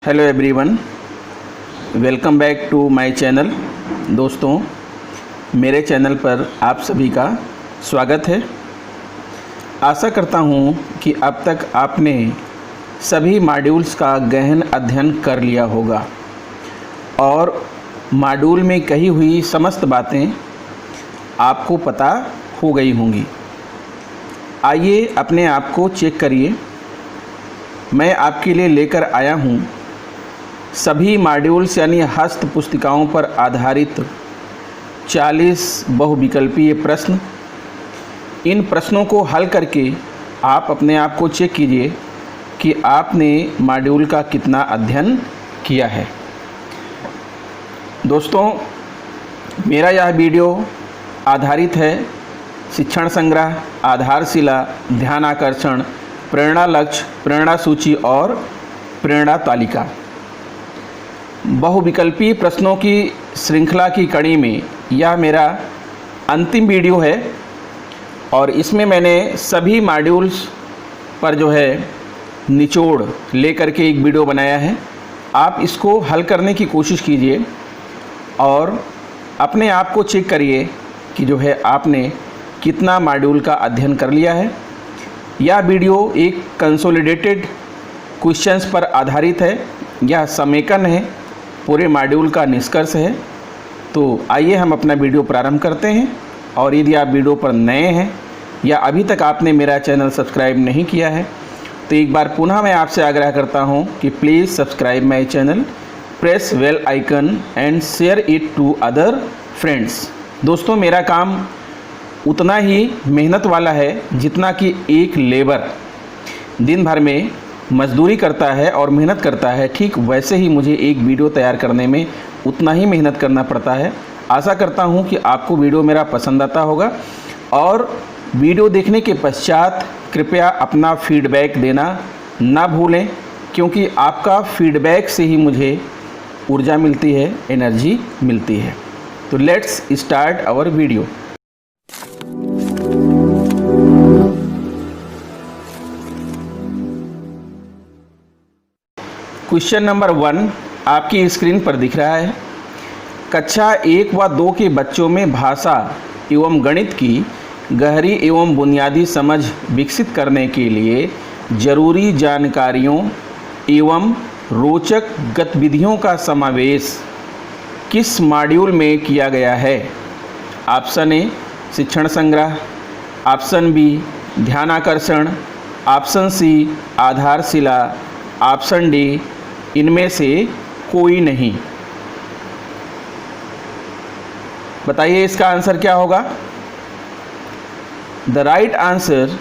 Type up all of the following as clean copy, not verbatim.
Hello everyone, welcome back to my channel. दोस्तों, मेरे channel पर आप सभी का स्वागत है। आशा करता हूँ कि अब तक आपने सभी मॉड्यूल्स का गहन अध्ययन कर लिया होगा और मॉड्यूल में कही हुई समस्त बातें आपको पता हो गई होंगी। आइए अपने आप को चेक करिए। मैं आपके लिए लेकर आया हूँ सभी मॉड्यूल्स यानी हस्त पुस्तिकाओं पर आधारित 40 बहुविकल्पीय प्रश्न। इन प्रश्नों को हल करके आप अपने आप को चेक कीजिए कि आपने मॉड्यूल का कितना अध्ययन किया है। दोस्तों, मेरा यह वीडियो आधारित है शिक्षण संग्रह, आधारशिला, ध्यान आकर्षण, प्रेरणा लक्ष्य, प्रेरणा सूची और प्रेरणा तालिका बहुविकल्पीय प्रश्नों की श्रृंखला की कड़ी में यह मेरा अंतिम वीडियो है और इसमें मैंने सभी मॉड्यूल्स पर निचोड़ लेकर के एक वीडियो बनाया है। आप इसको हल करने की कोशिश कीजिए और अपने आप को चेक करिए कि आपने कितना मॉड्यूल का अध्ययन कर लिया है। यह वीडियो एक कंसोलिडेटेड क्वेश्चंस पर आधारित है। यह समेकन है, पूरे मॉड्यूल का निष्कर्ष है। तो आइए हम अपना वीडियो प्रारंभ करते हैं। और यदि आप वीडियो पर नए हैं या अभी तक आपने मेरा चैनल सब्सक्राइब नहीं किया है तो एक बार पुनः मैं आपसे आग्रह करता हूं कि please subscribe my channel, press bell icon and share it to other friends. दोस्तों, मेरा काम उतना ही मेहनत वाला है जितना कि एक लेबर दिन भर में मजदूरी करता है और मेहनत करता है, ठीक वैसे ही मुझे एक वीडियो तैयार करने में उतना ही मेहनत करना पड़ता है। आशा करता हूं कि आपको वीडियो मेरा पसंद आता होगा और वीडियो देखने के पश्चात कृपया अपना फीडबैक देना ना भूलें, क्योंकि आपका फीडबैक से ही मुझे ऊर्जा मिलती है, एनर्जी मिलती है। तो let's start our video. Question number 1 आपकी स्क्रीन पर दिख रहा है। कक्षा 1 व 2 के बच्चों में भाषा एवं गणित की गहरी एवं बुनियादी समझ विकसित करने के लिए जरूरी जानकारियों एवं रोचक गतिविधियों का समावेश किस मॉड्यूल में किया गया है? ऑप्शन ए शिक्षण संग्रह, ऑप्शन बी ध्यान आकर्षण, ऑप्शन सी आधारशिला, ऑप्शन डी इनमें से कोई नहीं। बताइए इसका आंसर क्या होगा? The right answer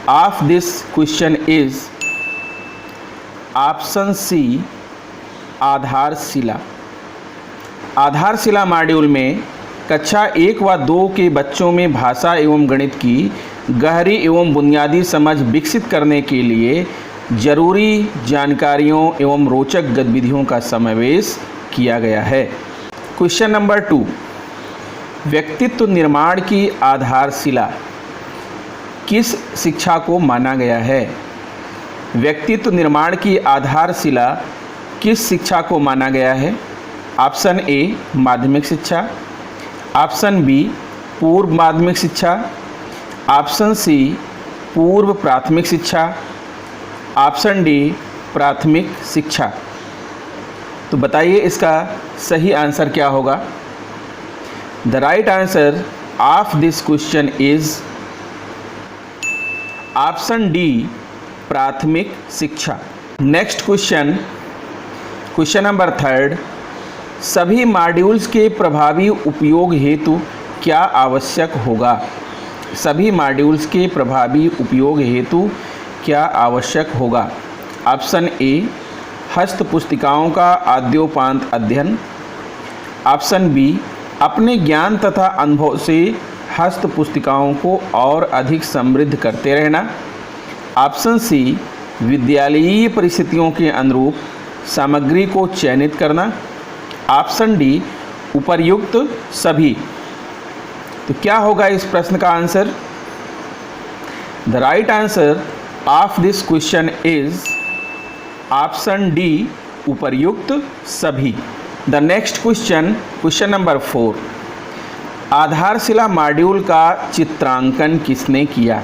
of this question is option C Aadharshila. Aadharshila module में कक्षा 1 व 2 के बच्चों में भाषा एवं गणित की गहरी एवं बुनियादी समझ विकसित करने के लिए जरूरी जानकारियों एवं रोचक गतिविधियों का समावेश किया गया है। क्वेश्चन नंबर 2, व्यक्तित्व निर्माण की आधारशिला किस शिक्षा को माना गया है? व्यक्तित्व निर्माण की आधारशिला किस शिक्षा को माना गया है? ऑप्शन ए माध्यमिक शिक्षा, ऑप्शन बी पूर्व माध्यमिक शिक्षा, ऑप्शन सी पूर्व प्राथमिक शिक्षा, ऑप्शन डी प्राथमिक शिक्षा। तो बताइए इसका सही आंसर क्या होगा? The right answer of this question is option D प्राथमिक शिक्षा। नेक्स्ट क्वेश्चन, क्वेश्चन नंबर 3, सभी मॉड्यूल्स के प्रभावी उपयोग हेतु क्या आवश्यक होगा? सभी मॉड्यूल्स के प्रभावी उपयोग हेतु क्या आवश्यक होगा? ऑप्शन ए हस्त पुस्तिकाओं का आद्योपांत अध्ययन, ऑप्शन बी अपने ज्ञान तथा अनुभव से हस्त पुस्तिकाओं को और अधिक समृद्ध करते रहना, ऑप्शन सी विद्यालयीय परिस्थितियों के अनुरूप सामग्री को चयनित करना, ऑप्शन डी उपर्युक्त सभी। तो क्या होगा इस प्रश्न का answer? The right answer of this question is option D उपर्युक्त सभी। The next question, question number 4, आधारशिला मॉड्यूल का चित्रांकन किसने किया?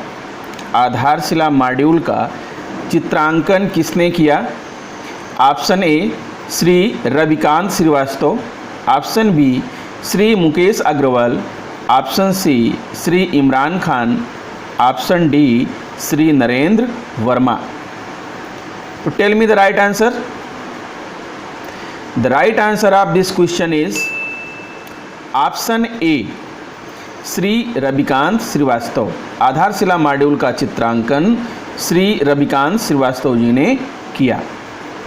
आधारशिला मॉड्यूल का चित्रांकन किसने किया? Option A Shri Ravikant Srivastava, option B Shri Mukesh Agarwal, option C Shri Imran Khan, option D Shri Narendra Verma. तो tell me the right answer. The right answer of this question is option A Shri Ravikant Srivastava. Aadharshila module का चित्रांकन श्री रविकांत श्रीवास्तव जी ने किया।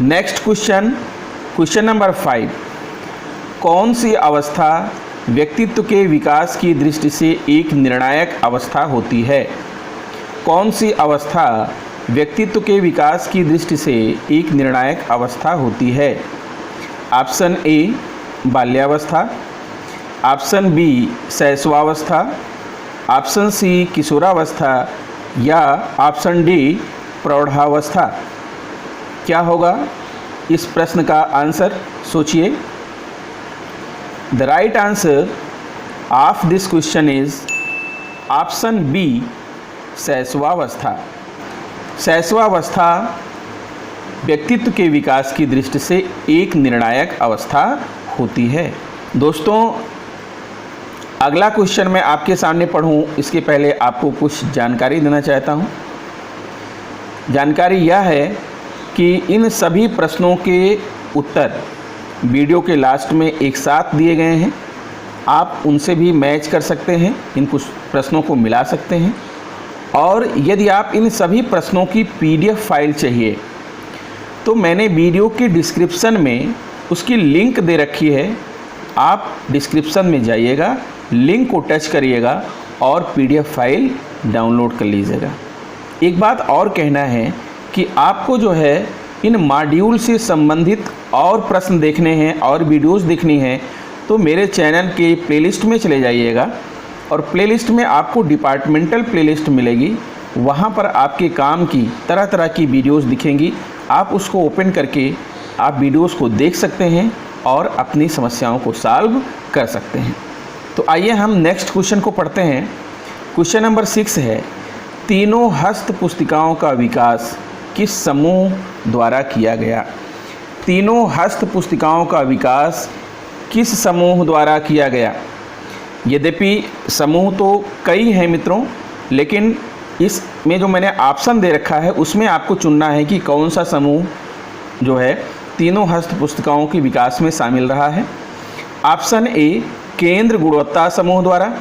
नेक्स्ट क्वेश्चन, क्वेश्चन नंबर 5, कौन सी अवस्था व्यक्तित्व के विकास की दृष्टि से एक निर्णायक अवस्था होती है? कौन सी अवस्था व्यक्तित्व के विकास की दृष्टि से एक निर्णायक अवस्था होती है? ऑप्शन ए बाल्यावस्था, ऑप्शन बी शैशवावस्था, ऑप्शन सी किशोरावस्था या ऑप्शन डी प्रौढ़ावस्था। क्या होगा इस प्रश्न का आंसर? सोचिए। The right answer of this question is option B शैशवावस्था। शैशवावस्था व्यक्तित्व के विकास की दृष्टि से एक निर्णायक अवस्था होती है। दोस्तों, अगला क्वेश्चन मैं आपके सामने पढ़ूं इसके पहले आपको कुछ जानकारी देना चाहता हूं। जानकारी यह है कि इन सभी प्रश्नों के उत्तर वीडियो के लास्ट में एक साथ दिए गए हैं। आप उनसे भी मैच कर सकते हैं, इन कुछ प्रश्नों को मिला सकते हैं। और यदि आप इन सभी प्रश्नों की PDF फाइल चाहिए तो मैंने वीडियो के डिस्क्रिप्शन में उसकी लिंक दे रखी है। आप डिस्क्रिप्शन में जाइएगा, लिंक को टच करिएगा और PDF फाइल डाउनलोड कर लीजिएगा। एक बात और कहना है कि आपको जो है इन मॉड्यूल से संबंधित और प्रश्न देखने हैं और वीडियोस देखनी है तो मेरे चैनल के प्लेलिस्ट में चले जाइएगा और प्लेलिस्ट में आपको डिपार्टमेंटल प्लेलिस्ट मिलेगी। वहाँ पर आपके काम की तरह तरह की वीडियोस दिखेंगी। आप उसको ओपन करके आप वीडियोस को देख सकते हैं और अपनी समस्याओं को सॉल्व कर सकते हैं। तो आइए हम नेक्स्ट क्वेश्चन को पढ़ते हैं। क्वेश्चन नंबर 6 है, तीनों हस्त पुस्तिकाओं का विकास किस समूह द्वारा किया गया? तीनों हस्त पुस्तिकाओं का विकास किस समूह द्वारा किया गया? यद्यपि समूह तो कई हैं मित्रों, लेकिन इसमें जो मैंने ऑप्शन दे रखा है उसमें आपको चुनना है कि कौन सा समूह जो है तीनों हस्त पुस्तिकाओं के विकास में शामिल रहा है। ऑप्शन ए केंद्र गुणवत्ता समूह द्वारा,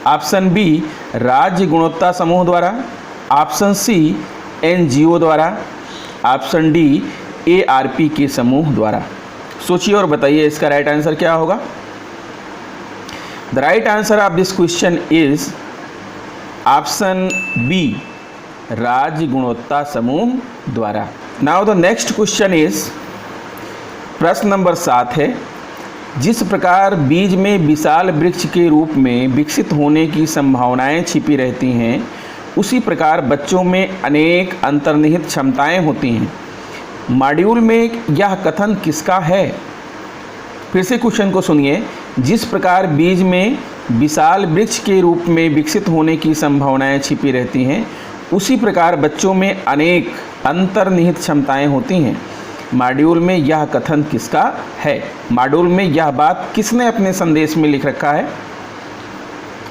ऑप्शन बी राज्य गुणवत्ता समूह द्वारा, ऑप्शन सी NGO द्वारा, ऑप्शन डी ARP के समूह द्वारा। सोचिए और बताइए इसका राइट आंसर क्या होगा। The right answer of this question is option B राज्य गुणवत्ता समूह द्वारा। Now the next question is, प्रश्न नंबर 7 है, जिस प्रकार बीज में विशाल वृक्ष के रूप में विकसित होने की संभावनाएं छिपी रहती हैं, उसी प्रकार बच्चों में अनेक अंतर्निहित क्षमताएं होती हैं। मॉड्यूल में यह कथन किसका है? फिर से क्वेश्चन को सुनिए। जिस प्रकार बीज में विशाल वृक्ष के रूप में विकसित होने की संभावनाएं छिपी रहती हैं, उसी प्रकार बच्चों में अनेक अंतर्निहित क्षमताएं होती हैं। मॉड्यूल में यह कथन किसका है? मॉड्यूल में यह बात किसने अपने संदेश में लिख रखा है?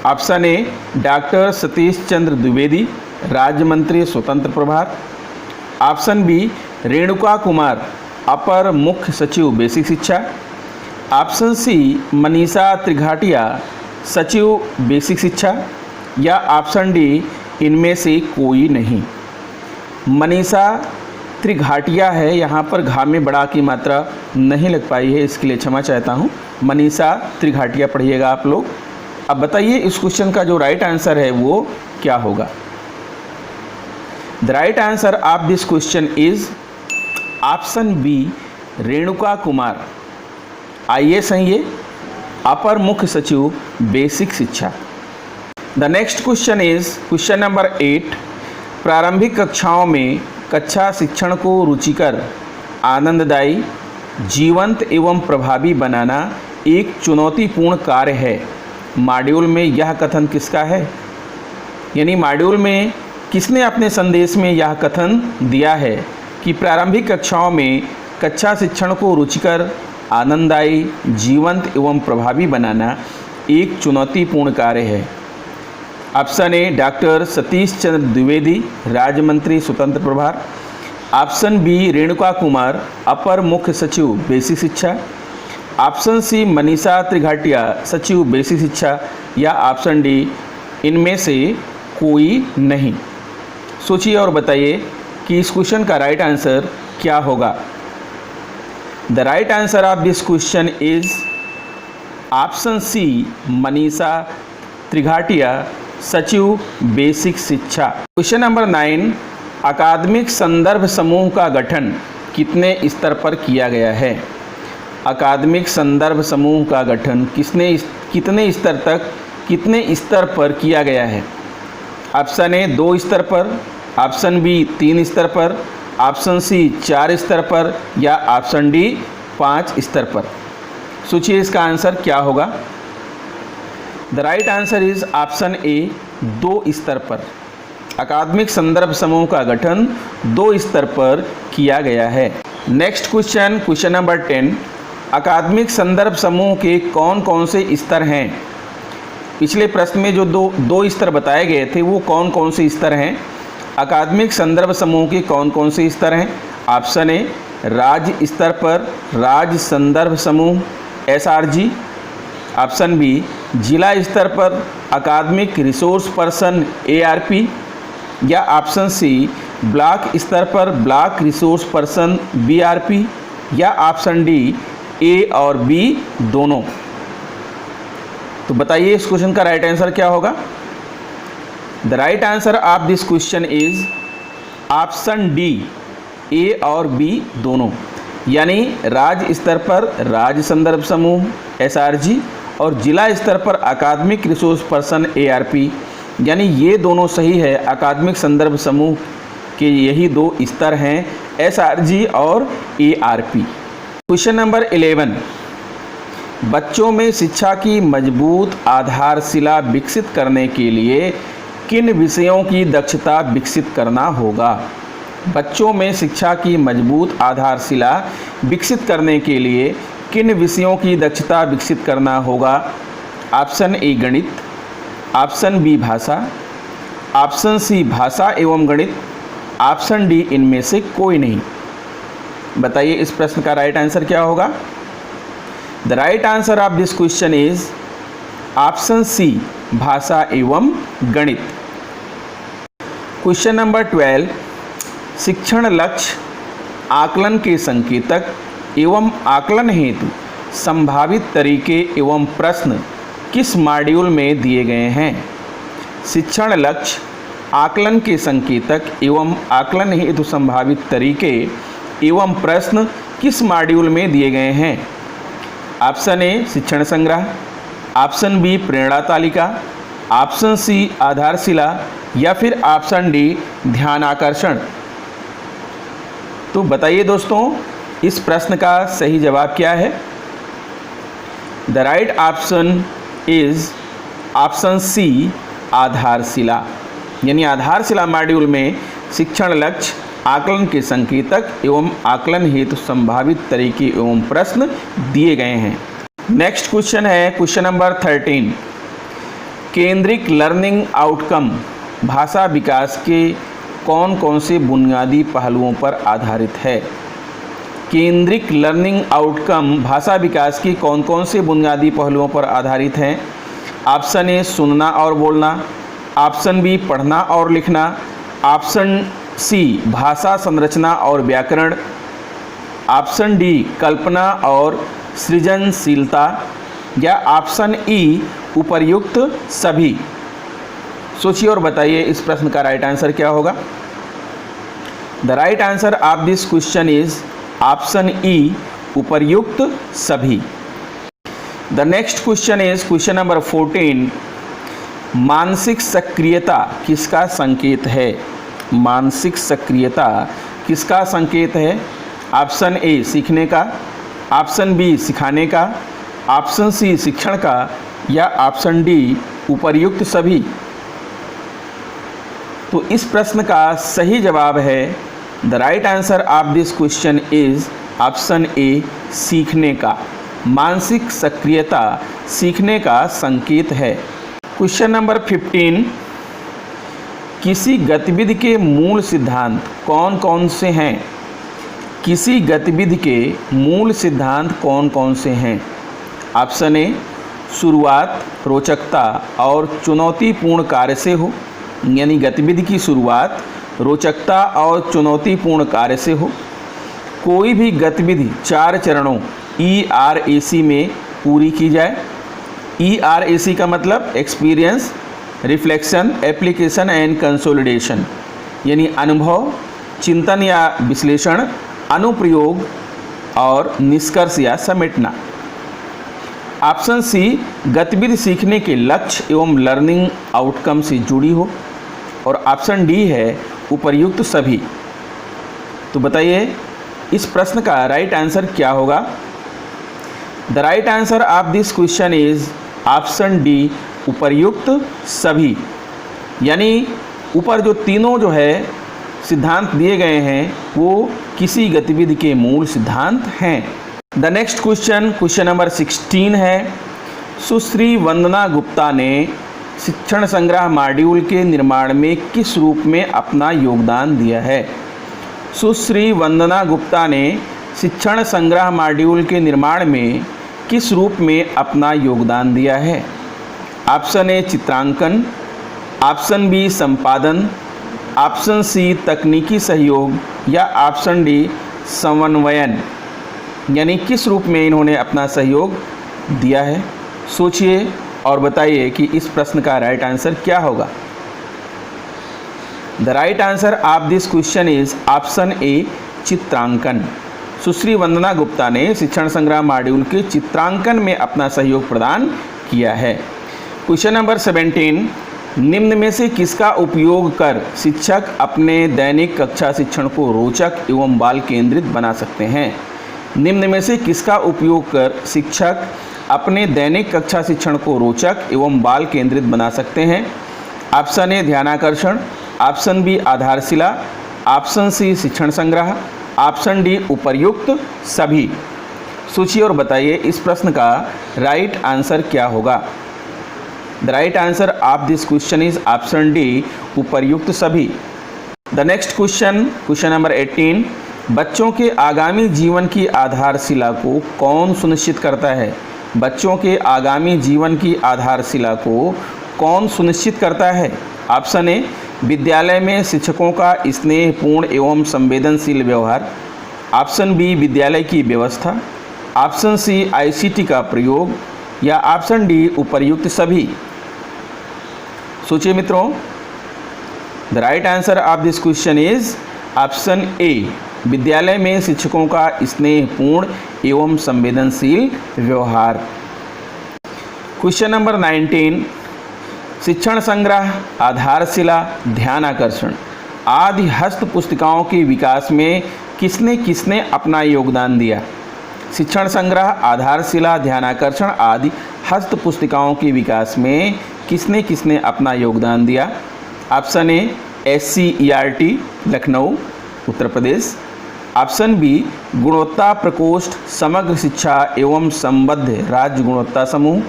ऑप्शन ए डॉक्टर सतीश चंद्र द्विवेदी, राज्य मंत्री स्वतंत्र प्रभार, ऑप्शन बी रेणुका कुमार, अपर मुख्य सचिव बेसिक शिक्षा, ऑप्शन सी मनीषा त्रिघाटिया, सचिव बेसिक शिक्षा, या ऑप्शन डी इनमें से कोई नहीं। मनीषा त्रिघाटिया है, यहाँ पर घा में बड़ा की मात्रा नहीं लग पाई है, इसके लिए क्षमा चाहता हूँ। मनीषा त्रिघाटिया पढ़िएगा आप लोग। अब बताइए इस क्वेश्चन का जो राइट आंसर है वो क्या होगा। The right answer of this question is option B Renuka Kumar, IAS हैं ये, अपर मुख्य सचिव बेसिक शिक्षा। The next question is question number 8, प्रारंभिक कक्षाओं में कक्षा शिक्षण को रुचिकर आनंददायी, जीवंत एवं प्रभावी बनाना एक चुनौतीपूर्ण कार्य है। मॉड्यूल में यह कथन किसका है? यानी मॉड्यूल में किसने अपने संदेश में यह कथन दिया है कि प्रारंभिक कक्षाओं में कक्षा शिक्षण को रुचिकर, आनंददायी, जीवंत एवं प्रभावी बनाना एक चुनौतीपूर्ण कार्य है। ऑप्शन ए डॉक्टर सतीश चंद्र द्विवेदी, राज्य मंत्री स्वतंत्र प्रभार। ऑप्शन बी रेणुका कुमार, अपर मुख्य सचिव बेसिक शिक्षा। ऑप्शन सी मनीषा त्रिघाटिया, सचिव बेसिक शिक्षा। या ऑप्शन डी इनमें से कोई नहीं। सोचिए और बताइए कि इस क्वेश्चन का राइट आंसर क्या होगा। The right answer of this question is option C Manisha Trighatiya, सचिव बेसिक शिक्षा। क्वेश्चन नंबर 9, अकादमिक संदर्भ समूह का गठन कितने स्तर पर किया गया है? अकादमिक संदर्भ समूह का गठन कितने स्तर तक, कितने स्तर पर किया गया है? ऑप्शन ए 2 स्तर पर, ऑप्शन बी 3 स्तर पर, ऑप्शन सी 4 स्तर पर या ऑप्शन डी 5 स्तर पर। सोचिए इसका आंसर क्या होगा। The right answer is option ए 2 स्तर पर। अकादमिक संदर्भ समूह का गठन 2 स्तर पर किया गया है। नेक्स्ट क्वेश्चन, क्वेश्चन नंबर 10, अकादमिक संदर्भ समूह के कौन कौन से स्तर हैं? पिछले प्रश्न में जो दो स्तर बताए गए थे वो कौन कौन से स्तर हैं? अकादमिक संदर्भ समूह के कौन कौन से स्तर हैं? ऑप्शन ए राज्य स्तर पर राज्य संदर्भ समूह SRG। ऑप्शन बी जिला स्तर पर अकादमिक रिसोर्स पर्सन ARP। या ऑप्शन सी ब्लॉक स्तर पर ब्लॉक रिसोर्स पर्सन BRP। या ऑप्शन डी A और B दोनों। तो बताइए इस क्वेश्चन का राइट आंसर क्या होगा। The right answer of this question is option D A और B दोनों। यानी राज्य स्तर पर राज्य संदर्भ समूह SRG और जिला स्तर पर अकादमिक रिसोर्स पर्सन ARP। यानी ये दोनों सही है। अकादमिक संदर्भ समूह के यही 2 स्तर हैं, SRG और ARP। क्वेश्चन नंबर 11, बच्चों में शिक्षा की मजबूत आधारशिला विकसित करने के लिए किन विषयों की दक्षता विकसित करना होगा? बच्चों में शिक्षा की मजबूत आधारशिला विकसित करने के लिए किन विषयों की दक्षता विकसित करना होगा? ऑप्शन ए गणित, ऑप्शन बी भाषा, ऑप्शन सी भाषा एवं गणित, ऑप्शन डी इनमें से कोई नहीं। बताइए इस प्रश्न का राइट आंसर क्या होगा। The right answer of this question is option C भाषा एवं गणित। क्वेश्चन नंबर 12, शिक्षण लक्ष्य, आकलन के संकेतक एवं आकलन हेतु संभावित तरीके एवं प्रश्न किस मॉड्यूल में दिए गए हैं? शिक्षण लक्ष्य, आकलन के संकेतक एवं आकलन हेतु संभावित तरीके एवं प्रश्न किस मॉड्यूल में दिए गए हैं? ऑप्शन ए शिक्षण संग्रह, ऑप्शन बी प्रेरणा तालिका, ऑप्शन सी आधारशिला या फिर ऑप्शन डी ध्यान आकर्षण। तो बताइए दोस्तों इस प्रश्न का सही जवाब क्या है। The right option is option C Aadharshila. यानी आधारशिला मॉड्यूल में शिक्षण लक्ष्य, आकलन के संकेतक एवं आकलन हेतु संभावित तरीके एवं प्रश्न दिए गए हैं। नेक्स्ट क्वेश्चन है क्वेश्चन नंबर 13, केंद्रित लर्निंग आउटकम भाषा विकास के कौन कौन से बुनियादी पहलुओं पर आधारित है? केंद्रित लर्निंग आउटकम भाषा विकास के कौन कौन से बुनियादी पहलुओं पर आधारित हैं? ऑप्शन ए सुनना और बोलना, ऑप्शन बी पढ़ना और लिखना, ऑप्शन सी भाषा संरचना और व्याकरण, ऑप्शन डी कल्पना और सृजनशीलता या ऑप्शन ई उपर्युक्त सभी। सोचिए और बताइए इस प्रश्न का राइट आंसर क्या होगा। The right answer of this question is option E उपर्युक्त सभी। The next question is question number 14, मानसिक सक्रियता किसका संकेत है? मानसिक सक्रियता किसका संकेत है? ऑप्शन ए सीखने का, ऑप्शन बी सिखाने का, ऑप्शन सी शिक्षण का या ऑप्शन डी उपर्युक्त सभी। तो इस प्रश्न का सही जवाब है, the right answer of this question is option ए सीखने का। मानसिक सक्रियता सीखने का संकेत है। क्वेश्चन नंबर 15, किसी गतिविधि के मूल सिद्धांत कौन कौन से हैं? किसी गतिविधि के मूल सिद्धांत कौन कौन से हैं? ऑप्शन ए शुरुआत रोचकता और चुनौतीपूर्ण कार्य से हो, यानी गतिविधि की शुरुआत रोचकता और चुनौतीपूर्ण कार्य से हो। कोई भी गतिविधि 4 चरणों ERAC में पूरी की जाए। ERAC का मतलब experience, reflection, application and consolidation, यानी अनुभव, चिंतन या विश्लेषण, अनुप्रयोग और निष्कर्ष या समेटना। ऑप्शन सी गतिविधि सीखने के लक्ष्य एवं लर्निंग आउटकम से जुड़ी हो। और ऑप्शन डी है उपर्युक्त सभी। तो बताइए इस प्रश्न का राइट आंसर क्या होगा? The right answer of this question is option D उपर्युक्त सभी। यानी ऊपर जो तीनों जो है सिद्धांत दिए गए हैं वो किसी गतिविधि के मूल सिद्धांत हैं। The next question, question number 16 है, सुश्री वंदना गुप्ता ने शिक्षण संग्रह मॉड्यूल के निर्माण में किस रूप में अपना योगदान दिया है? सुश्री वंदना गुप्ता ने शिक्षण संग्रह मॉड्यूल के निर्माण में किस रूप में अपना योगदान दिया है? ऑप्शन ए चित्रांकन, ऑप्शन बी संपादन, ऑप्शन सी तकनीकी सहयोग या ऑप्शन डी समन्वयन। यानी किस रूप में इन्होंने अपना सहयोग दिया है? सोचिए और बताइए कि इस प्रश्न का राइट आंसर क्या होगा। The right answer of this question is option ए चित्रांकन। सुश्री वंदना गुप्ता ने शिक्षण संग्रह मॉड्यूल के चित्रांकन में अपना सहयोग प्रदान किया है। क्वेश्चन नंबर 17, निम्न में से किसका उपयोग कर शिक्षक अपने दैनिक कक्षा शिक्षण को रोचक एवं बाल केंद्रित बना सकते हैं? निम्न में से किसका उपयोग कर शिक्षक अपने दैनिक कक्षा शिक्षण को रोचक एवं बाल केंद्रित बना सकते हैं? ऑप्शन ए ध्यानाकर्षण, ऑप्शन बी आधारशिला, ऑप्शन सी शिक्षण संग्रह, ऑप्शन डी उपर्युक्त सभी। सोचिए और बताइए इस प्रश्न का राइट आंसर क्या होगा। The right answer of this question is option D उपर्युक्त सभी। The next question, question number 18, बच्चों के आगामी जीवन की आधारशिला को कौन सुनिश्चित करता है? बच्चों के आगामी जीवन की आधारशिला को कौन सुनिश्चित करता है? ऑप्शन ए विद्यालय में शिक्षकों का स्नेहपूर्ण एवं संवेदनशील व्यवहार, ऑप्शन बी विद्यालय की व्यवस्था, ऑप्शन सी ICT का प्रयोग या ऑप्शन डी उपर्युक्त सभी। सोचिए मित्रों, the right answer of this question is option ए विद्यालय में शिक्षकों का स्नेहपूर्ण एवं संवेदनशील व्यवहार। क्वेश्चन नंबर 19, शिक्षण संग्रह, आधारशिला, ध्यानाकर्षण आदि हस्त पुस्तिकाओं के विकास में किसने किसने अपना योगदान दिया? शिक्षण संग्रह, आधारशिला, ध्यानाकर्षण आदि हस्त पुस्तिकाओं के विकास में किसने किसने अपना योगदान दिया? Option A SCERT Lucknow Uttar Pradesh, option B गुणवत्ता प्रकोष्ठ समग्र शिक्षा एवं संबद्ध राज्य गुणवत्ता समूह,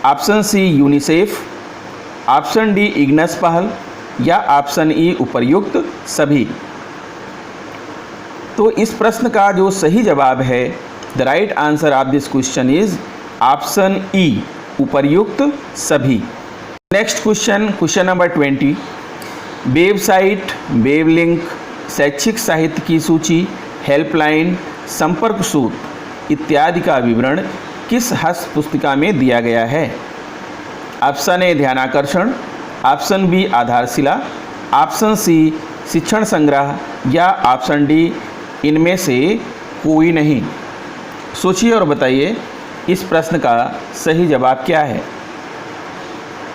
option C UNICEF, option D Ignus Pahal या ऑप्शन ई उपर्युक्त सभी। तो इस प्रश्न का जो सही जवाब है, the right answer of this question is option E उपर्युक्त सभी। Next question, question number 20, website, web link, शैक्षिक साहित्य की सूची, हेल्पलाइन, संपर्क सूत्र इत्यादि का विवरण किस हस्त पुस्तिका में दिया गया है? ऑप्शन ए ध्यानाकर्षण, ऑप्शन बी आधारशिला, ऑप्शन सी शिक्षण संग्रह या ऑप्शन डी इनमें से कोई नहीं। सोचिए और बताइए इस प्रश्न का सही जवाब क्या है।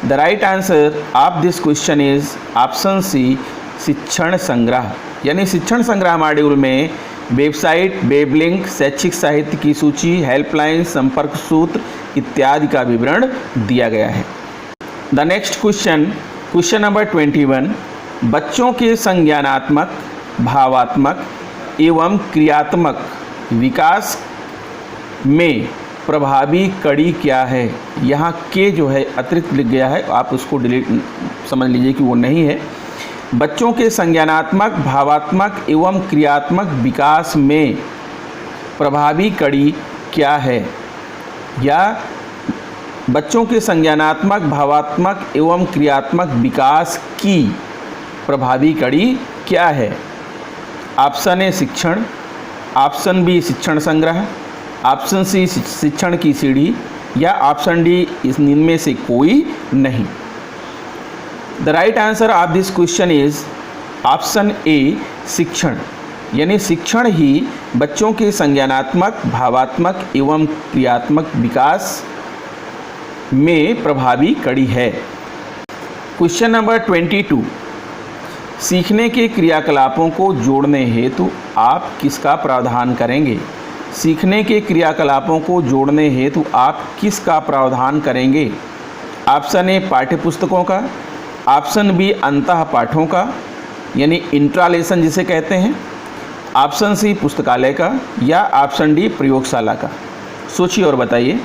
The right answer of this question is option C शिक्षण संग्रह। यानी शिक्षण संग्रह मॉड्यूल में वेबसाइट, वेब लिंक, शैक्षिक साहित्य की सूची, हेल्पलाइन, संपर्क सूत्र इत्यादि का विवरण दिया गया है। द नेक्स्ट क्वेश्चन नंबर 21, बच्चों के संज्ञानात्मक, भावात्मक एवं क्रियात्मक विकास में प्रभावी कड़ी क्या है। यहाँ के जो है अतिरिक्त लिख गया है, आप उसको डिलीट समझ लीजिए कि वो नहीं है। बच्चों के संज्ञानात्मक, भावात्मक एवं क्रियात्मक विकास में प्रभावी कड़ी क्या है, या बच्चों के संज्ञानात्मक, भावात्मक एवं क्रियात्मक विकास की प्रभावी कड़ी क्या है। ऑप्शन ए शिक्षण, ऑप्शन बी शिक्षण संग्रह, ऑप्शन सी शिक्षण की सीढ़ी, या ऑप्शन डी इनमें से कोई नहीं। The right answer of this question is option ए शिक्षण, यानी शिक्षण ही बच्चों के संज्ञानात्मक, भावात्मक एवं क्रियात्मक विकास में प्रभावी कड़ी है। क्वेश्चन नंबर 22, सीखने के क्रियाकलापों को जोड़ने हेतु आप किसका प्रावधान करेंगे। सीखने के क्रियाकलापों को जोड़ने हेतु आप किसका प्रावधान करेंगे। ऑप्शन ए पाठ्यपुस्तकों का, ऑप्शन बी अंतः पाठों का यानी इंट्रालेशन जिसे कहते हैं, ऑप्शन सी पुस्तकालय का, या ऑप्शन डी प्रयोगशाला का। सोचिए और बताइए।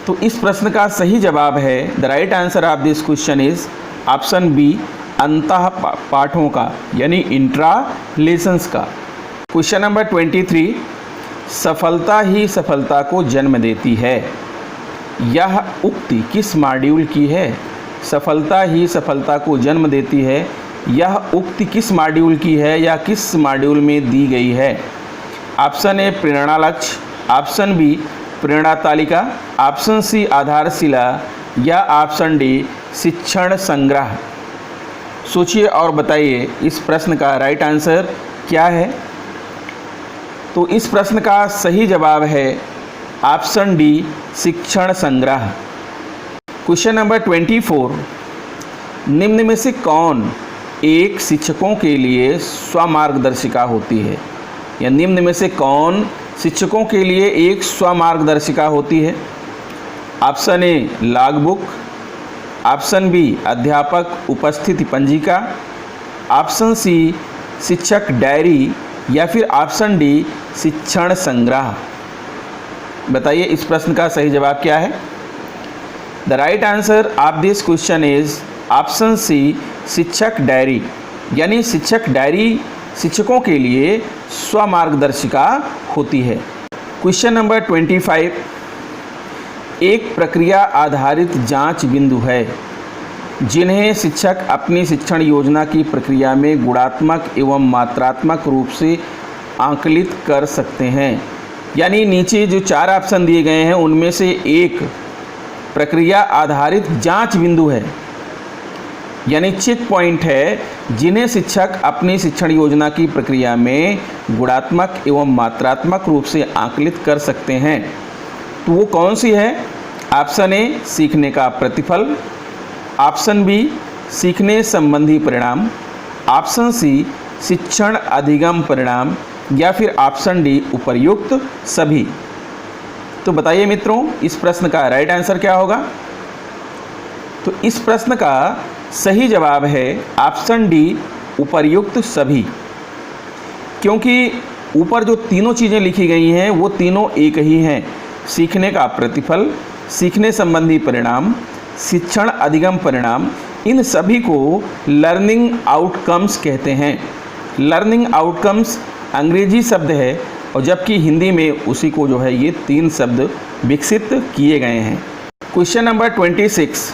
तो इस प्रश्न का सही जवाब है, the right answer of this question is option B अंतः पाठों का यानी इंट्रालेशंस का। क्वेश्चन नंबर 23, सफलता ही सफलता को जन्म देती है, यह उक्ति किस मॉड्यूल की है। सफलता ही सफलता को जन्म देती है, यह उक्ति किस मॉड्यूल की है या किस मॉड्यूल में दी गई है। ऑप्शन ए प्रेरणा लक्ष्य, ऑप्शन बी प्रेरणा तालिका, ऑप्शन सी आधारशिला, या ऑप्शन डी शिक्षण संग्रह। सोचिए और बताइए इस प्रश्न का राइट आंसर क्या है। तो इस प्रश्न का सही जवाब है ऑप्शन डी शिक्षण संग्रह। क्वेश्चन नंबर 24, निम्न में से कौन एक शिक्षकों के लिए स्वमार्गदर्शिका होती है, या निम्न में से कौन शिक्षकों के लिए एक स्वमार्गदर्शिका होती है। Option A logbook, option B अध्यापक उपस्थिति पंजिका, ऑप्शन सी शिक्षक डायरी, या फिर ऑप्शन डी शिक्षण संग्रह। बताइए इस प्रश्न का सही जवाब क्या है। The right answer of this question is option C शिक्षक डायरी, यानी शिक्षक डायरी शिक्षकों के लिए स्वमार्गदर्शिका होती है। क्वेश्चन नंबर 25, एक प्रक्रिया आधारित जांच बिंदु है जिन्हें शिक्षक अपनी शिक्षण योजना की प्रक्रिया में गुणात्मक एवं मात्रात्मक रूप से आंकलित कर सकते हैं। यानी नीचे जो 4 ऑप्शन दिए गए हैं उनमें से एक प्रक्रिया आधारित जांच बिंदु है, यानी चेक पॉइंट है जिन्हें शिक्षक अपनी शिक्षण योजना की प्रक्रिया में गुणात्मक एवं मात्रात्मक रूप से आंकलित कर सकते हैं। तो वो कौन सी है। ऑप्शन ए सीखने का प्रतिफल, ऑप्शन बी सीखने संबंधी परिणाम, ऑप्शन सी शिक्षण अधिगम परिणाम, या फिर ऑप्शन डी उपर्युक्त सभी। तो बताइए मित्रों इस प्रश्न का राइट आंसर क्या होगा। तो इस प्रश्न का सही जवाब है ऑप्शन डी उपर्युक्त सभी, क्योंकि ऊपर जो तीनों चीज़ें लिखी गई हैं वो तीनों एक ही हैं। सीखने का प्रतिफल, सीखने संबंधी परिणाम, शिक्षण अधिगम परिणाम, इन सभी को लर्निंग आउटकम्स कहते हैं। लर्निंग आउटकम्स अंग्रेजी शब्द है और जबकि हिंदी में उसी को जो है ये 3 शब्द विकसित किए गए हैं। क्वेश्चन नंबर 26,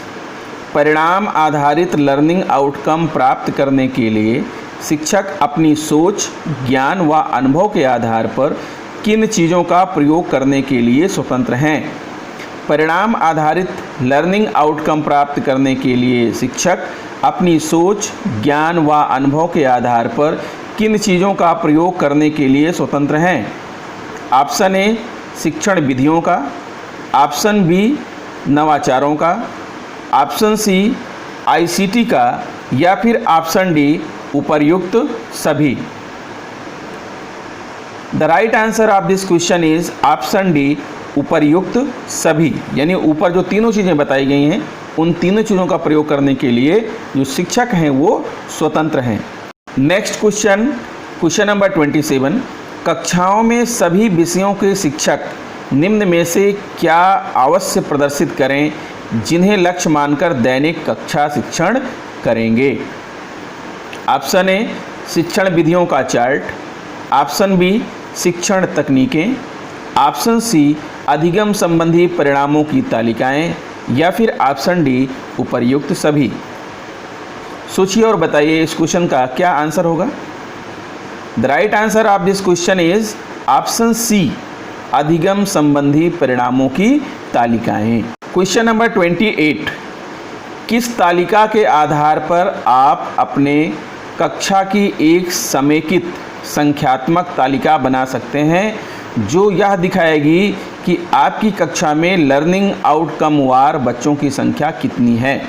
परिणाम आधारित लर्निंग आउटकम प्राप्त करने के लिए शिक्षक अपनी सोच, ज्ञान व अनुभव के आधार पर किन चीज़ों का प्रयोग करने के लिए स्वतंत्र हैं। परिणाम आधारित लर्निंग आउटकम प्राप्त करने के लिए शिक्षक अपनी सोच, ज्ञान व अनुभव के आधार पर किन चीज़ों का प्रयोग करने के लिए स्वतंत्र हैं। ऑप्शन ए शिक्षण विधियों का, ऑप्शन बी नवाचारों का, ऑप्शन सी आईसीटी का, या फिर ऑप्शन डी उपर्युक्त सभी। The right answer of this question is option D, उपर्युक्त सभी। यानी ऊपर जो तीनों चीज़ें बताई गई हैं उन तीनों चीज़ों का प्रयोग करने के लिए जो शिक्षक हैं वो स्वतंत्र हैं। नेक्स्ट क्वेश्चन, क्वेश्चन नंबर 27, कक्षाओं में सभी विषयों के शिक्षक निम्न में से क्या अवश्य प्रदर्शित करें जिन्हें लक्ष्य मानकर दैनिक कक्षा शिक्षण करेंगे। ऑप्शन ए, शिक्षण विधियों का चार्ट। ऑप्शन बी, शिक्षण तकनीकें। ऑप्शन सी, अधिगम संबंधी परिणामों की तालिकाएं, या फिर ऑप्शन डी, उपर्युक्त सभी। सोचिए और बताइए इस क्वेश्चन का क्या आंसर होगा। The right answer of this question is option C, अधिगम संबंधी परिणामों की तालिकाएं। क्वेश्चन नंबर 28, किस तालिका के आधार पर आप अपने कक्षा की एक समेकित संख्यात्मक तालिका बना सकते हैं जो यह दिखाएगी कि आपकी कक्षा में लर्निंग आउटकम वार बच्चों की संख्या कितनी है।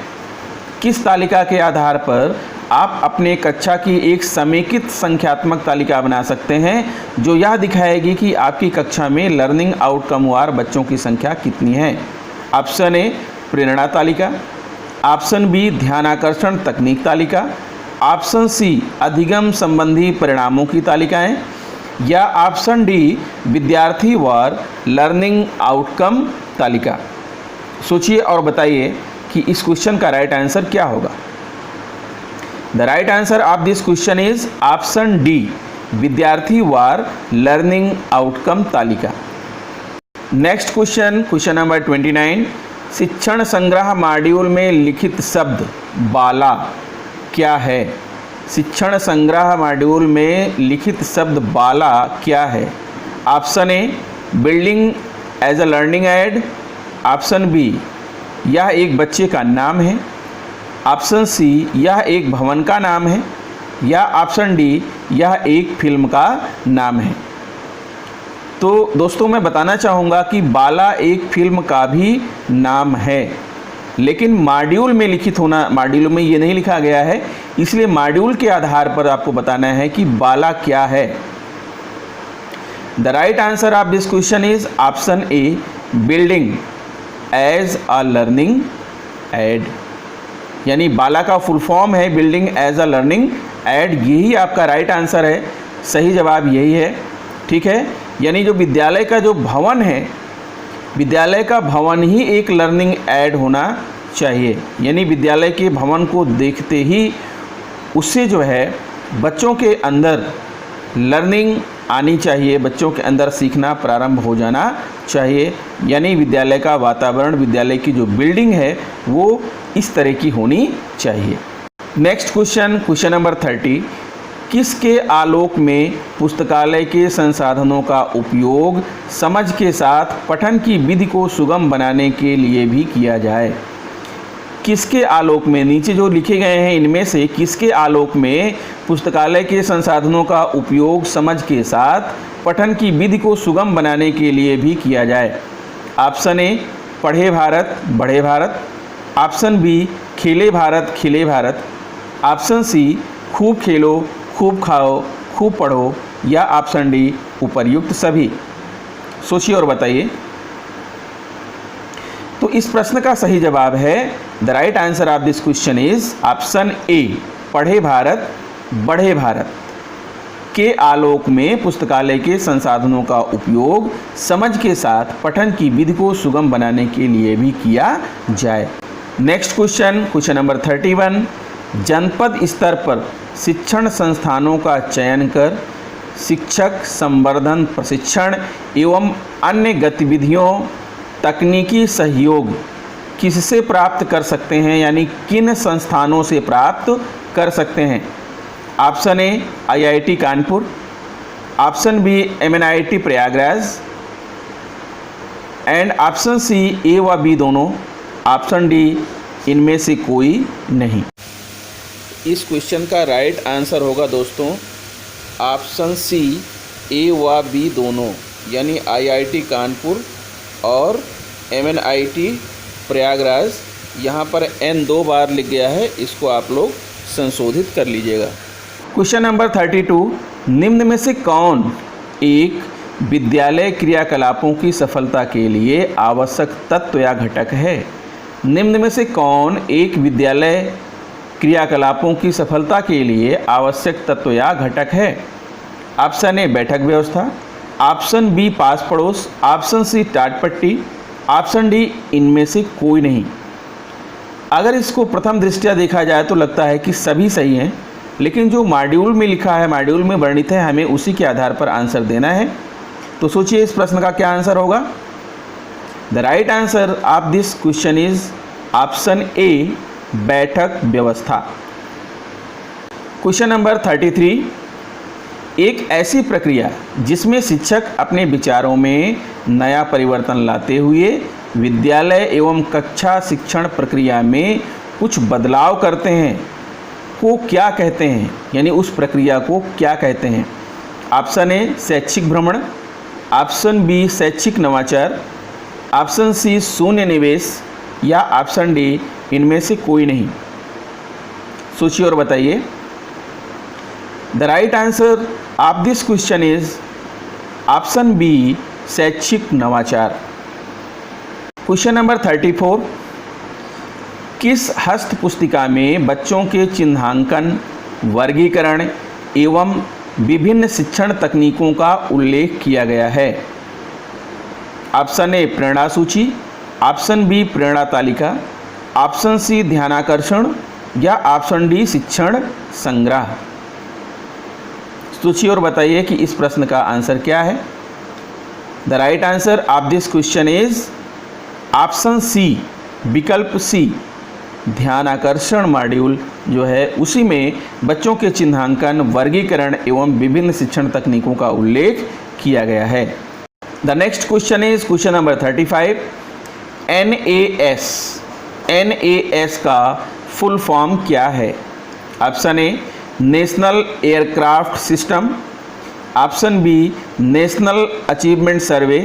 किस तालिका के आधार पर आप अपने कक्षा की एक समेकित संख्यात्मक तालिका बना सकते हैं जो यह दिखाएगी कि आपकी कक्षा में लर्निंग आउटकम वार बच्चों की संख्या कितनी है। ऑप्शन ए, प्रेरणा तालिका। ऑप्शन बी, ध्यानाकर्षण तकनीक तालिका। ऑप्शन सी, अधिगम संबंधी परिणामों की तालिकाएं, या ऑप्शन डी, विद्यार्थी वार लर्निंग आउटकम तालिका। सोचिए और बताइए कि इस क्वेश्चन का राइट आंसर क्या होगा। The right answer of this question is option D, विद्यार्थी वार लर्निंग आउटकम तालिका। नेक्स्ट क्वेश्चन, क्वेश्चन नंबर 29, शिक्षण संग्रह मॉड्यूल में लिखित शब्द बाला क्या है। शिक्षण संग्रह मॉड्यूल में लिखित शब्द बाला क्या है। Option A, building as a learning aid. Option B, यह एक बच्चे का नाम है। ऑप्शन सी, यह एक भवन का नाम है। या ऑप्शन डी, यह एक फिल्म का नाम है। तो दोस्तों मैं बताना चाहूँगा कि बाला एक फिल्म का भी नाम है, लेकिन मॉड्यूल में लिखित होना, मॉड्यूल में ये नहीं लिखा गया है, इसलिए मॉड्यूल के आधार पर आपको बताना है कि बाला क्या है। The right answer of this question is option A, building as a learning aid. यानी बाला का फुल फॉर्म है building as a learning aid. यही आपका राइट आंसर है, सही जवाब यही है। ठीक है, यानी जो विद्यालय का जो भवन है, विद्यालय का भवन ही एक लर्निंग ऐड होना चाहिए। यानी विद्यालय के भवन को देखते ही उससे जो है बच्चों के अंदर लर्निंग आनी चाहिए, बच्चों के अंदर सीखना प्रारंभ हो जाना चाहिए। यानी विद्यालय का वातावरण, विद्यालय की जो बिल्डिंग है वो इस तरह की होनी चाहिए। नेक्स्ट क्वेश्चन, क्वेश्चन नंबर 30, किसके आलोक में पुस्तकालय के संसाधनों का उपयोग समझ के साथ पठन की विधि को सुगम बनाने के लिए भी किया जाए। किसके आलोक में, नीचे जो लिखे गए हैं इनमें से किसके आलोक में पुस्तकालय के संसाधनों का उपयोग समझ के साथ पठन की विधि को सुगम बनाने के लिए भी किया जाए। ऑप्शन ए, पढ़े भारत बढ़े भारत। ऑप्शन बी, खेले भारत खिले भारत। ऑप्शन सी, खूब खेलो खूब खाओ खूब पढ़ो। या ऑप्शन डी, उपर्युक्त सभी। सोचिए और बताइए। तो इस प्रश्न का सही जवाब है, the right answer of this question is option ए, पढ़े भारत बढ़े भारत के आलोक में पुस्तकालय के संसाधनों का उपयोग समझ के साथ पठन की विधि को सुगम बनाने के लिए भी किया जाए। नेक्स्ट क्वेश्चन, क्वेश्चन नंबर 31, जनपद स्तर पर शिक्षण संस्थानों का चयन कर शिक्षक संवर्धन प्रशिक्षण एवं अन्य गतिविधियों तकनीकी सहयोग किससे प्राप्त कर सकते हैं, यानी किन संस्थानों से प्राप्त कर सकते हैं। Option A, IIT Kanpur. Option B, MNIT Prayagraj. And option C, A व बी दोनों। ऑप्शन डी, इनमें से कोई नहीं। इस क्वेश्चन का राइट आंसर होगा दोस्तों ऑप्शन सी, ए व बी दोनों, यानी IIT कानपुर और MNIT प्रयागराज। यहाँ पर N 2 बार लिख गया है, इसको आप लोग संशोधित कर लीजिएगा। क्वेश्चन नंबर 32, निम्न में से कौन एक विद्यालय क्रियाकलापों की सफलता के लिए आवश्यक तत्व या घटक है? निम्न में से कौन एक विद्यालय क्रियाकलापों की सफलता के लिए आवश्यक तत्व या घटक है? ऑप्शन ए बैठक व्यवस्था, ऑप्शन बी पास पड़ोस, ऑप्शन सी टाट पट्टी, ऑप्शन डी इनमें से कोई नहीं। अगर इसको प्रथम दृष्टया देखा जाए तो लगता है कि सभी सही हैं, लेकिन जो मॉड्यूल में लिखा है, मॉड्यूल में वर्णित है, हमें उसी के आधार पर आंसर देना है। तो सोचिए इस प्रश्न का क्या आंसर होगा। The right answer of this question is option ए बैठक व्यवस्था। क्वेश्चन नंबर 33, एक ऐसी प्रक्रिया जिसमें शिक्षक अपने विचारों में नया परिवर्तन लाते हुए विद्यालय एवं कक्षा शिक्षण प्रक्रिया में कुछ बदलाव करते हैं को क्या कहते हैं, यानी उस प्रक्रिया को क्या कहते हैं? ऑप्शन ए शैक्षिक भ्रमण, ऑप्शन बी शैक्षिक नवाचार, ऑप्शन सी शून्य निवेश या ऑप्शन डी इनमें से कोई नहीं। सोचिए और बताइए। The right answer of this question is option B शैक्षिक नवाचार। क्वेश्चन नंबर 34, किस हस्त पुस्तिका में बच्चों के चिन्हांकन, वर्गीकरण एवं विभिन्न शिक्षण तकनीकों का उल्लेख किया गया है? ऑप्शन ए प्रेरणा सूची, ऑप्शन बी प्रेरणा तालिका, ऑप्शन सी ध्यानाकर्षण या ऑप्शन डी शिक्षण संग्रह। सोचिए और बताइए कि इस प्रश्न का आंसर क्या है। The right answer of this question is option C, विकल्प सी, ध्यानाकर्षण मॉड्यूल जो है उसी में बच्चों के चिन्हांकन, वर्गीकरण एवं विभिन्न शिक्षण तकनीकों का उल्लेख किया गया है। The next question is question number 35, NAS का फुल फॉर्म क्या है? Option A national aircraft system, option B national achievement survey,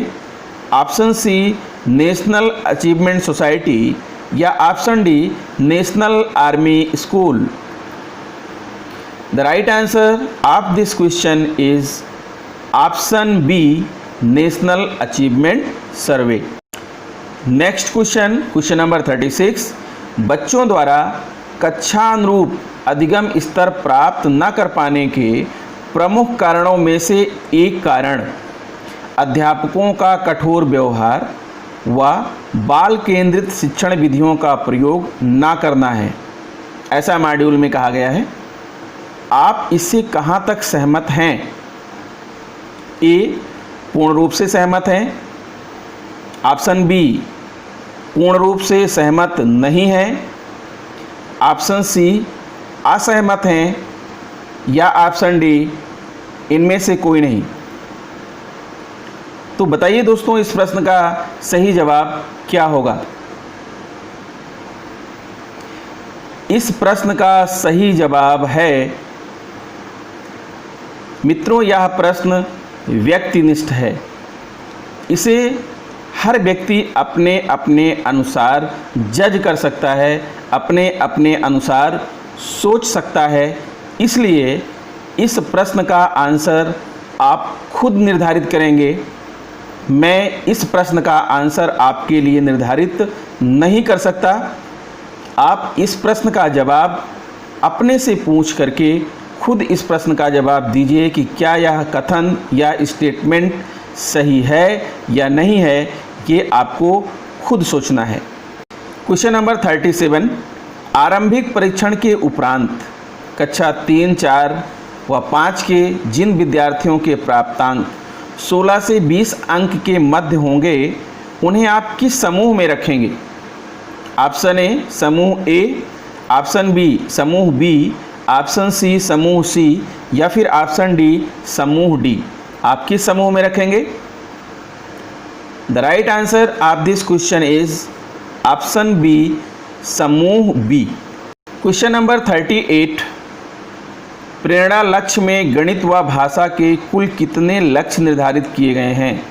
option C national achievement society या option D national army school. The right answer of this question is option B national achievement survey. Next question, question number 36, बच्चों द्वारा कक्षानुरूप अधिगम स्तर प्राप्त न कर पाने के प्रमुख कारणों में से एक कारण अध्यापकों का कठोर व्यवहार व बाल केंद्रित शिक्षण विधियों का प्रयोग ना करना है, ऐसा मॉड्यूल में कहा गया है। आप इससे कहाँ तक सहमत हैं? ए पूर्ण रूप से सहमत हैं, ऑप्शन बी पूर्ण रूप से सहमत नहीं है, ऑप्शन सी असहमत हैं या ऑप्शन डी इनमें से कोई नहीं। तो बताइए दोस्तों इस प्रश्न का सही जवाब क्या होगा। इस प्रश्न का सही जवाब है मित्रों, यह प्रश्न व्यक्तिनिष्ठ है। इसे हर व्यक्ति अपने अपने अनुसार जज कर सकता है, अपने अपने अनुसार सोच सकता है। इसलिए इस प्रश्न का आंसर आप खुद निर्धारित करेंगे। मैं इस प्रश्न का आंसर आपके लिए निर्धारित नहीं कर सकता। आप इस प्रश्न का जवाब अपने से पूछ करके खुद इस प्रश्न का जवाब दीजिए कि क्या यह कथन या स्टेटमेंट सही है या नहीं है, ये आपको खुद सोचना है। क्वेश्चन नंबर 37, आरंभिक परीक्षण के उपरांत कक्षा 3, 4 व 5 के जिन विद्यार्थियों के प्राप्तांक 16 से 20 अंक के मध्य होंगे, उन्हें आप किस समूह में रखेंगे? ऑप्शन ए समूह ए, ऑप्शन बी समूह बी, ऑप्शन सी समूह सी या फिर ऑप्शन डी समूह डी। आप किस समूह में रखेंगे? The right answer of this question is option B समूह बी। क्वेश्चन नंबर 38, प्रेरणा लक्ष्य में गणित व भाषा के कुल कितने लक्ष्य निर्धारित किए गए हैं?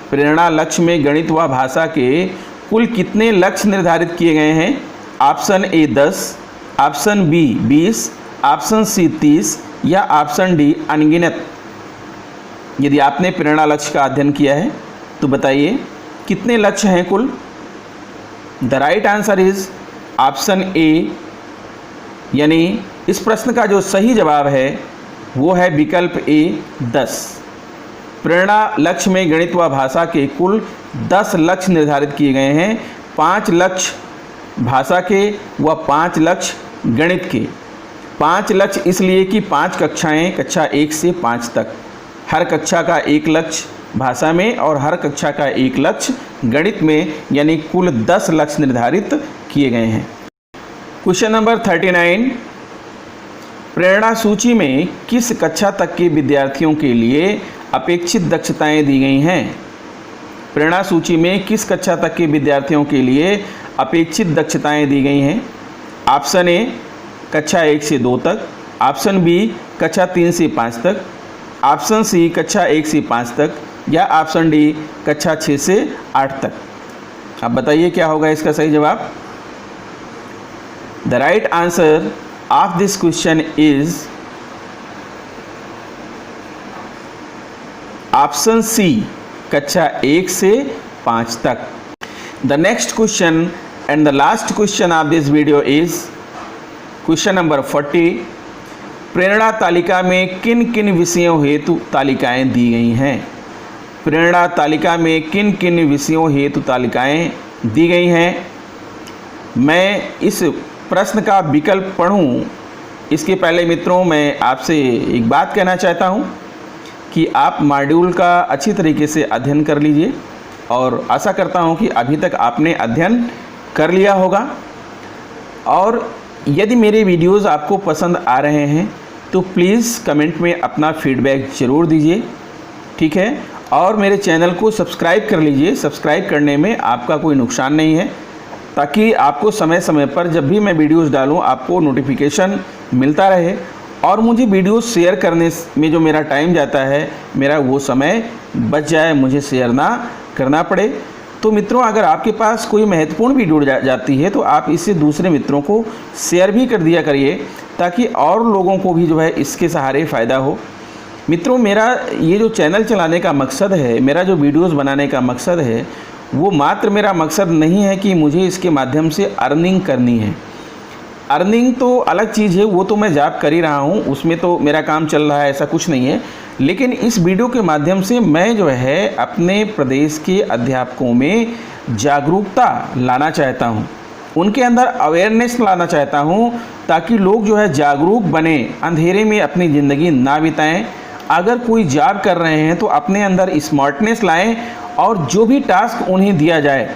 प्रेरणा लक्ष्य में गणित व भाषा के कुल कितने लक्ष्य निर्धारित किए गए हैं? Option A 10, option B 20, option C 30 या ऑप्शन डी अनगिनत। यदि आपने प्रेरणा लक्ष्य का अध्ययन किया है तो बताइए कितने लक्ष्य हैं कुल। The right answer is option ए, यानी इस प्रश्न का जो सही जवाब है वो है विकल्प ए 10। प्रेरणा लक्ष्य में गणित व भाषा के कुल 10 लक्ष्य निर्धारित किए गए हैं। 5 लक्ष्य भाषा के व 5 लक्ष्य गणित के। 5 लक्ष्य इसलिए कि 5 कक्षाएं, कक्षा 1 से 5 तक, हर कक्षा का 1 लक्ष्य भाषा में और हर कक्षा का 1 लक्ष्य गणित में, यानी कुल 10 लक्ष्य निर्धारित किए गए हैं। क्वेश्चन नंबर 39, प्रेरणा सूची में किस कक्षा तक के विद्यार्थियों के लिए अपेक्षित दक्षताएं दी गई हैं। प्रेरणा सूची में किस कक्षा तक के विद्यार्थियों के लिए अपेक्षित दक्षताएं दी गई हैं। ऑप्शन ए कक्षा 1 से 2 तक, ऑप्शन बी कक्षा 3 से 5 तक, ऑप्शन सी कक्षा 1 से 5 तक, या ऑप्शन डी कक्षा 6 से 8 तक। अब बताइए क्या होगा इसका सही जवाब। The right answer of this question is option C, कक्षा 1 से 5 तक। The next question and the last question of this video is question number 40। प्रेरणा तालिका में किन किन विषयों हेतु तालिकाएं दी गई हैं। प्रेरणा तालिका में किन किन विषयों हेतु तालिकाएं दी गई हैं। मैं इस प्रश्न का विकल्प पढ़ूं इसके पहले मित्रों मैं आपसे एक बात कहना चाहता हूं कि आप मॉड्यूल का अच्छी तरीके से अध्ययन कर लीजिए और आशा करता हूं कि अभी तक आपने अध्ययन कर लिया होगा। और यदि मेरे वीडियोस आपको पसंद आ रहे हैं तो प्लीज़ कमेंट में अपना फीडबैक ज़रूर दीजिए, ठीक है। और मेरे चैनल को सब्सक्राइब कर लीजिए। सब्सक्राइब करने में आपका कोई नुकसान नहीं है, ताकि आपको समय समय पर जब भी मैं वीडियोस डालूं आपको नोटिफिकेशन मिलता रहे और मुझे वीडियोस शेयर करने में जो मेरा टाइम जाता है, मेरा वो समय बच जाए, मुझे शेयर ना करना पड़े। तो मित्रों, अगर आपके पास कोई महत्वपूर्ण वीडियो जाती है तो आप इसे दूसरे मित्रों को शेयर भी कर दिया करिए, ताकि और लोगों को भी जो है इसके सहारे फ़ायदा हो। मित्रों, मेरा ये जो चैनल चलाने का मकसद है, मेरा जो वीडियोस बनाने का मकसद है, वो मात्र मेरा मकसद नहीं है कि मुझे इसके माध्यम से अर्निंग करनी है। अर्निंग तो अलग चीज़ है, वो तो मैं जॉब कर ही रहा हूँ, उसमें तो मेरा काम चल रहा है, ऐसा कुछ नहीं है। लेकिन इस वीडियो के माध्यम से मैं जो है अपने प्रदेश के अध्यापकों में जागरूकता लाना चाहता हूँ, उनके अंदर अवेयरनेस लाना चाहता हूँ, ताकि लोग जो है जागरूक बने, अंधेरे में अपनी ज़िंदगी ना बिताएं। अगर कोई जॉब कर रहे हैं तो अपने अंदर स्मार्टनेस लाएं और जो भी टास्क उन्हें दिया जाए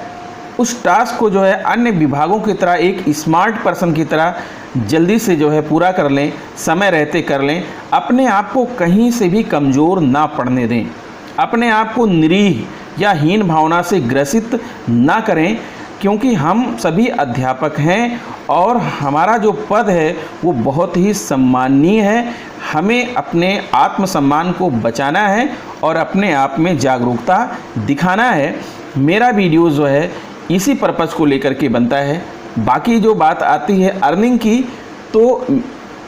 उस टास्क को जो है अन्य विभागों की तरह एक स्मार्ट पर्सन की तरह जल्दी से जो है पूरा कर लें, समय रहते कर लें। अपने आप को कहीं से भी कमज़ोर ना पड़ने दें, अपने आप को निरीह या हीन भावना से ग्रसित ना करें, क्योंकि हम सभी अध्यापक हैं और हमारा जो पद है वो बहुत ही सम्माननीय है। हमें अपने आत्मसम्मान को बचाना है और अपने आप में जागरूकता दिखाना है। मेरा वीडियो जो है इसी पर्पज़ को लेकर के बनता है। बाकी जो बात आती है अर्निंग की, तो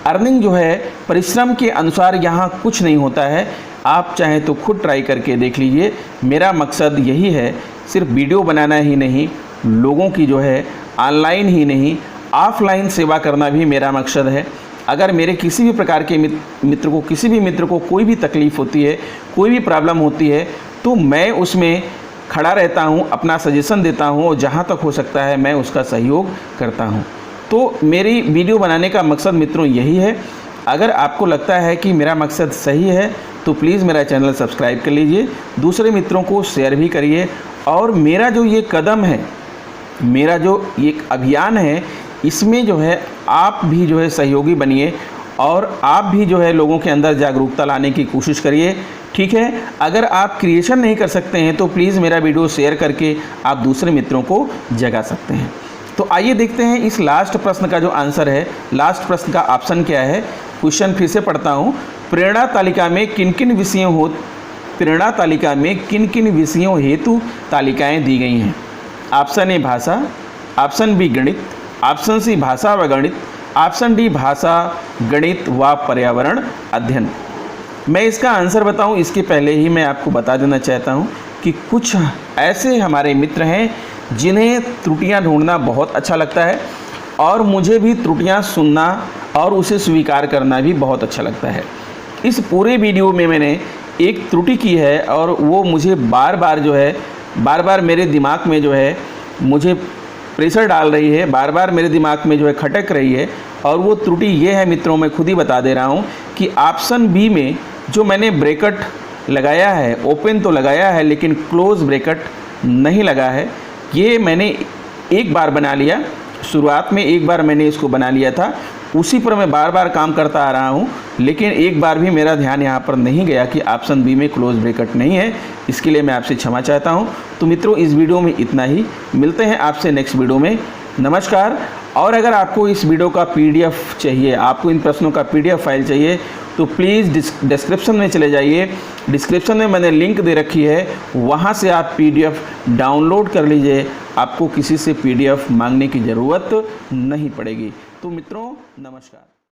अर्निंग जो है परिश्रम के अनुसार यहाँ कुछ नहीं होता है। आप चाहें तो खुद ट्राई करके देख लीजिए। मेरा मकसद यही है, सिर्फ वीडियो बनाना ही नहीं, लोगों की जो है ऑनलाइन ही नहीं ऑफलाइन सेवा करना भी मेरा मकसद है। अगर मेरे किसी भी प्रकार के मित्र को, किसी भी मित्र को कोई भी तकलीफ़ होती है, कोई भी प्रॉब्लम होती है, तो मैं उसमें खड़ा रहता हूँ, अपना सजेशन देता हूँ और जहाँ तक हो सकता है मैं उसका सहयोग करता हूँ। तो मेरी वीडियो बनाने का मकसद मित्रों यही है। अगर आपको लगता है कि मेरा मकसद सही है तो प्लीज़ मेरा चैनल सब्सक्राइब कर लीजिए, दूसरे मित्रों को शेयर भी करिए। और मेरा जो ये कदम है, मेरा जो एक अभियान है, इसमें जो है आप भी जो है सहयोगी बनिए और आप भी जो है लोगों के अंदर जागरूकता लाने की कोशिश करिए, ठीक है। अगर आप क्रिएशन नहीं कर सकते हैं तो प्लीज़ मेरा वीडियो शेयर करके आप दूसरे मित्रों को जगा सकते हैं। तो आइए देखते हैं इस लास्ट प्रश्न का जो आंसर है। लास्ट प्रश्न का ऑप्शन क्या है, क्वेश्चन फिर से पढ़ता हूँ। प्रेरणा तालिका में किन किन विषयों हेतु तालिकाएँ दी गई हैं। ऑप्शन ए भाषा, ऑप्शन बी गणित, ऑप्शन सी भाषा व गणित, ऑप्शन डी भाषा, गणित व पर्यावरण अध्ययन। मैं इसका आंसर बताऊं इसके पहले ही मैं आपको बता देना चाहता हूं कि कुछ ऐसे हमारे मित्र हैं जिन्हें त्रुटियां ढूंढना बहुत अच्छा लगता है और मुझे भी त्रुटियां सुनना और उसे स्वीकार करना भी बहुत अच्छा लगता है। इस पूरे वीडियो में मैंने एक त्रुटि की है और वो मुझे बार बार मेरे दिमाग में जो है मुझे प्रेशर डाल रही है, बार बार मेरे दिमाग में जो है खटक रही है। और वो त्रुटि ये है मित्रों, मैं खुद ही बता दे रहा हूँ कि ऑप्शन बी में जो मैंने ब्रैकेट लगाया है, ओपन तो लगाया है लेकिन क्लोज ब्रैकेट नहीं लगा है। ये मैंने एक बार बना लिया, शुरुआत में एक बार मैंने इसको बना लिया था, उसी पर मैं बार बार काम करता आ रहा हूँ, लेकिन एक बार भी मेरा ध्यान यहाँ पर नहीं गया कि ऑप्शन बी में क्लोज ब्रैकेट नहीं है। इसके लिए मैं आपसे क्षमा चाहता हूँ। तो मित्रों, इस वीडियो में इतना ही, मिलते हैं आपसे नेक्स्ट वीडियो में। नमस्कार। और अगर आपको इस वीडियो का PDF चाहिए, आपको इन प्रश्नों का PDF फाइल चाहिए, तो प्लीज़ डिस्क्रिप्शन में चले जाइए। डिस्क्रिप्शन में मैंने लिंक दे रखी है, वहाँ से आप PDF डाउनलोड कर लीजिए। आपको किसी से PDF मांगने की ज़रूरत नहीं पड़ेगी। तो मित्रों, नमस्कार।